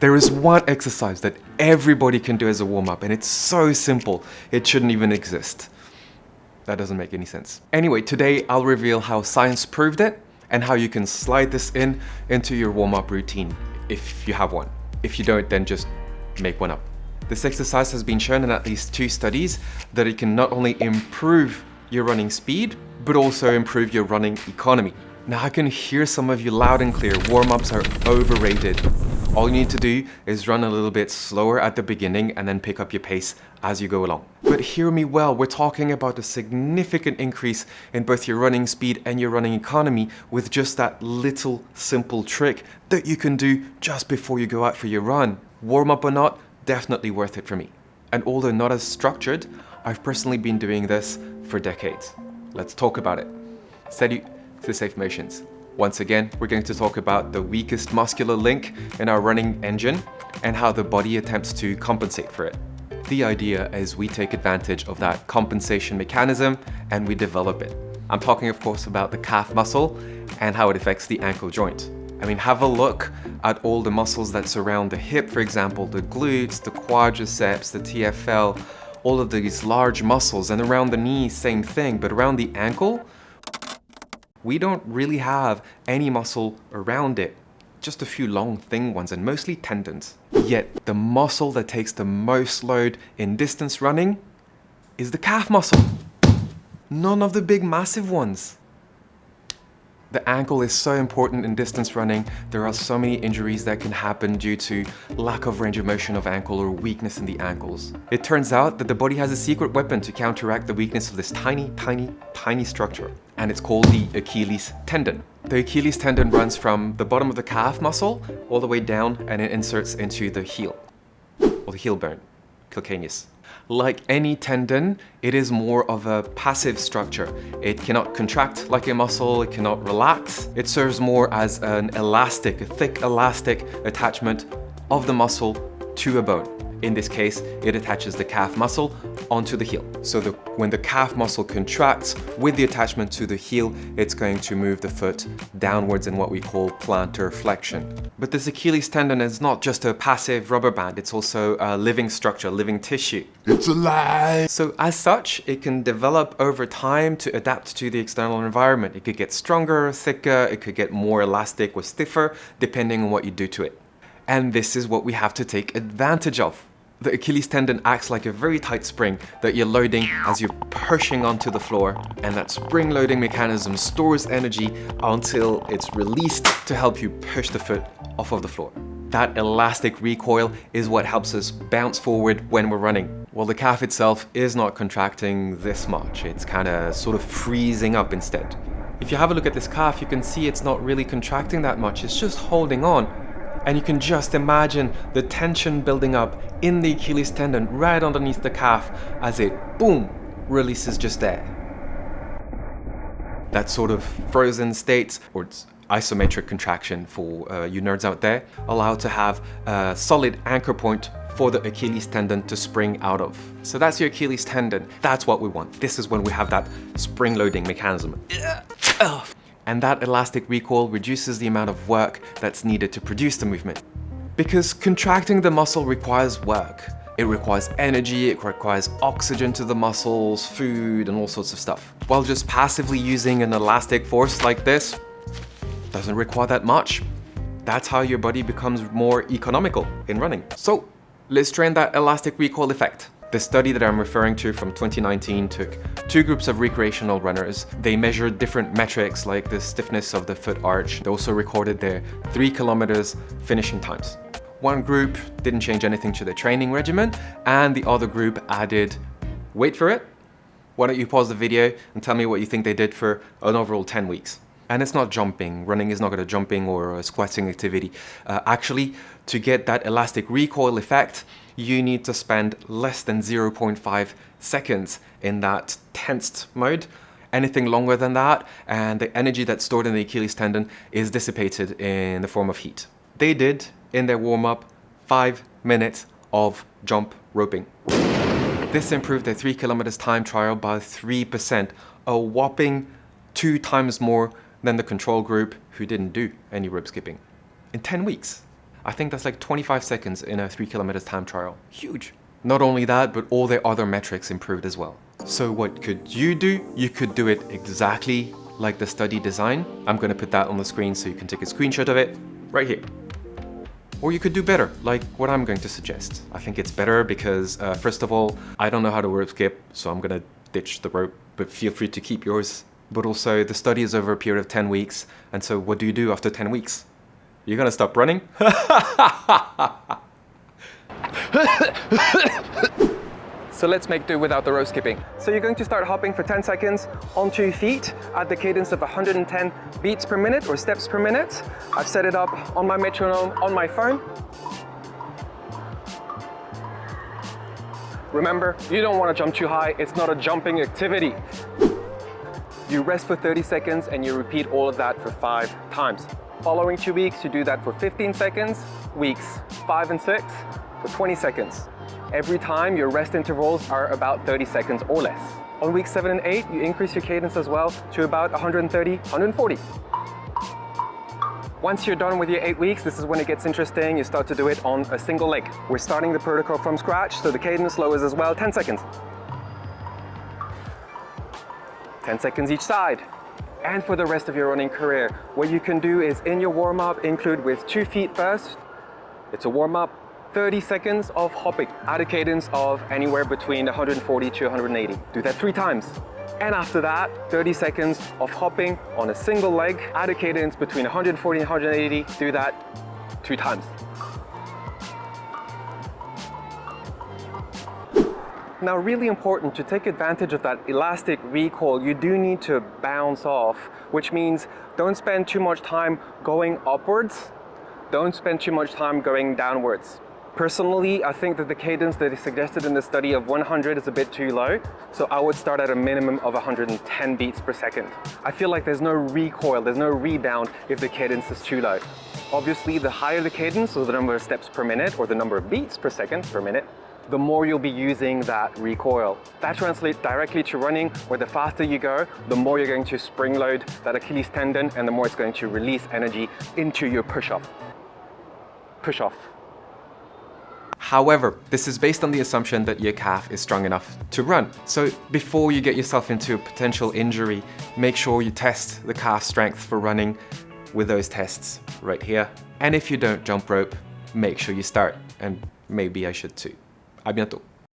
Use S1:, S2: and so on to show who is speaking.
S1: There is one exercise that everybody can do as a warm-up, and it's so simple, it shouldn't even exist. That doesn't make any sense. Anyway, today I'll reveal how science proved it and how you can slide this into your warm-up routine, if you have one. If you don't, then just make one up. This exercise has been shown in at least 2 studies that it can not only improve your running speed, but also improve your running economy. Now I can hear some of you loud and clear, warm-ups are overrated. All you need to do is run a little bit slower at the beginning and then pick up your pace as you go along. But hear me well, we're talking about a significant increase in both your running speed and your running economy with just that little simple trick that you can do just before you go out for your run. Warm-up or not, definitely worth it for me. And although not as structured, I've personally been doing this for decades. Let's talk about it. Steady to safe motions. Once again, we're going to talk about the weakest muscular link in our running engine and how the body attempts to compensate for it. The idea is we take advantage of that compensation mechanism and we develop it. I'm talking, of course, about the calf muscle and how it affects the ankle joint. I mean, have a look at all the muscles that surround the hip, for example, the glutes, the quadriceps, the TFL, all of these large muscles, and around the knee, same thing, but around the ankle, we don't really have any muscle around it, just a few long thin ones and mostly tendons. Yet the muscle that takes the most load in distance running is the calf muscle. None of the big massive ones. The ankle is so important in distance running. There are so many injuries that can happen due to lack of range of motion of ankle or weakness in the ankles. It turns out that the body has a secret weapon to counteract the weakness of this tiny structure, and it's called the Achilles tendon. The Achilles tendon runs from the bottom of the calf muscle all the way down, and it inserts into the heel, or the heel bone, calcaneus. Like any tendon, it is more of a passive structure. It cannot contract like a muscle, it cannot relax. It serves more as an elastic, a thick elastic attachment of the muscle to a bone. In this case, it attaches the calf muscle onto the heel. So when the calf muscle contracts with the attachment to the heel, it's going to move the foot downwards in what we call plantar flexion. But this Achilles tendon is not just a passive rubber band, it's also a living structure, living tissue.
S2: It's alive!
S1: So as such, it can develop over time to adapt to the external environment. It could get stronger, thicker, it could get more elastic or stiffer, depending on what you do to it. And this is what we have to take advantage of. The Achilles tendon acts like a very tight spring that you're loading as you're pushing onto the floor, and that spring loading mechanism stores energy until it's released to help you push the foot off of the floor. That elastic recoil is what helps us bounce forward when we're running. Well, the calf itself is not contracting this much. It's kind of sort of freezing up instead. If you have a look at this calf, you can see it's not really contracting that much. It's just holding on. And you can just imagine the tension building up in the Achilles tendon right underneath the calf as it, boom, releases just there. That sort of frozen state, or it's isometric contraction for you nerds out there, allow to have a solid anchor point for the Achilles tendon to spring out of. So that's your Achilles tendon. That's what we want. This is when we have that spring loading mechanism. And that elastic recoil reduces the amount of work that's needed to produce the movement. Because contracting the muscle requires work. It requires energy, it requires oxygen to the muscles, food, and all sorts of stuff. While just passively using an elastic force like this doesn't require that much. That's how your body becomes more economical in running. So let's train that elastic recoil effect. The study that I'm referring to from 2019 took 2 groups of recreational runners. They measured different metrics like the stiffness of the foot arch. They also recorded their 3 kilometers finishing times. One group didn't change anything to their training regimen, and the other group added, wait for it, why don't you pause the video and tell me what you think they did for an overall 10 weeks. And it's not jumping. Running is not a jumping or a squatting activity. Actually, to get that elastic recoil effect, you need to spend less than 0.5 seconds in that tensed mode. Anything longer than that, and the energy that's stored in the Achilles tendon is dissipated in the form of heat. They did, in their warm-up, 5 minutes of jump roping. This improved their 3 kilometers time trial by 3%, a whopping 2 times more than the control group who didn't do any rope skipping. In 10 weeks. I think that's like 25 seconds in a 3 kilometers time trial. Huge. Not only that, but all their other metrics improved as well. So what could you do? You could do it exactly like the study design. I'm gonna put that on the screen so you can take a screenshot of it right here. Or you could do better, like what I'm going to suggest. I think it's better because, first of all, I don't know how to rope skip, so I'm gonna ditch the rope, but feel free to keep yours. But also, the study is over a period of 10 weeks, and so what do you do after 10 weeks? You're gonna stop running? So let's make do without the rope skipping. So you're going to start hopping for 10 seconds on 2 feet at the cadence of 110 beats per minute or steps per minute. I've set it up on my metronome on my phone. Remember, you don't want to jump too high. It's not a jumping activity. You rest for 30 seconds and you repeat all of that for 5 times. Following 2 weeks, you do that for 15 seconds. Weeks 5 and 6 for 20 seconds. Every time your rest intervals are about 30 seconds or less. On week 7 and 8, you increase your cadence as well to about 130, 140. Once you're done with your 8 weeks, this is when it gets interesting. You start to do it on a single leg. We're starting the protocol from scratch, so the cadence lowers as well, 10 seconds. 10 seconds each side. And for the rest of your running career, what you can do is in your warm-up include with 2 feet first. It's a warm-up, 30 seconds of hopping at a cadence of anywhere between 140 to 180. Do that 3 times. And after that, 30 seconds of hopping on a single leg at a cadence between 140 and 180. Do that 2 times. Now, really important to take advantage of that elastic recoil, you do need to bounce off, which means don't spend too much time going upwards. Don't spend too much time going downwards. Personally, I think that the cadence that is suggested in the study of 100 is a bit too low, so I would start at a minimum of 110 beats per second. I feel like there's no recoil, there's no rebound if the cadence is too low. Obviously, the higher the cadence, so the number of steps per minute or the number of beats per second per minute, the more you'll be using that recoil. That translates directly to running, where the faster you go, the more you're going to spring load that Achilles tendon and the more it's going to release energy into your push-off. Push-off. However, this is based on the assumption that your calf is strong enough to run. So before you get yourself into a potential injury, make sure you test the calf strength for running with those tests right here. And if you don't jump rope, make sure you start. And maybe I should too. À bientôt.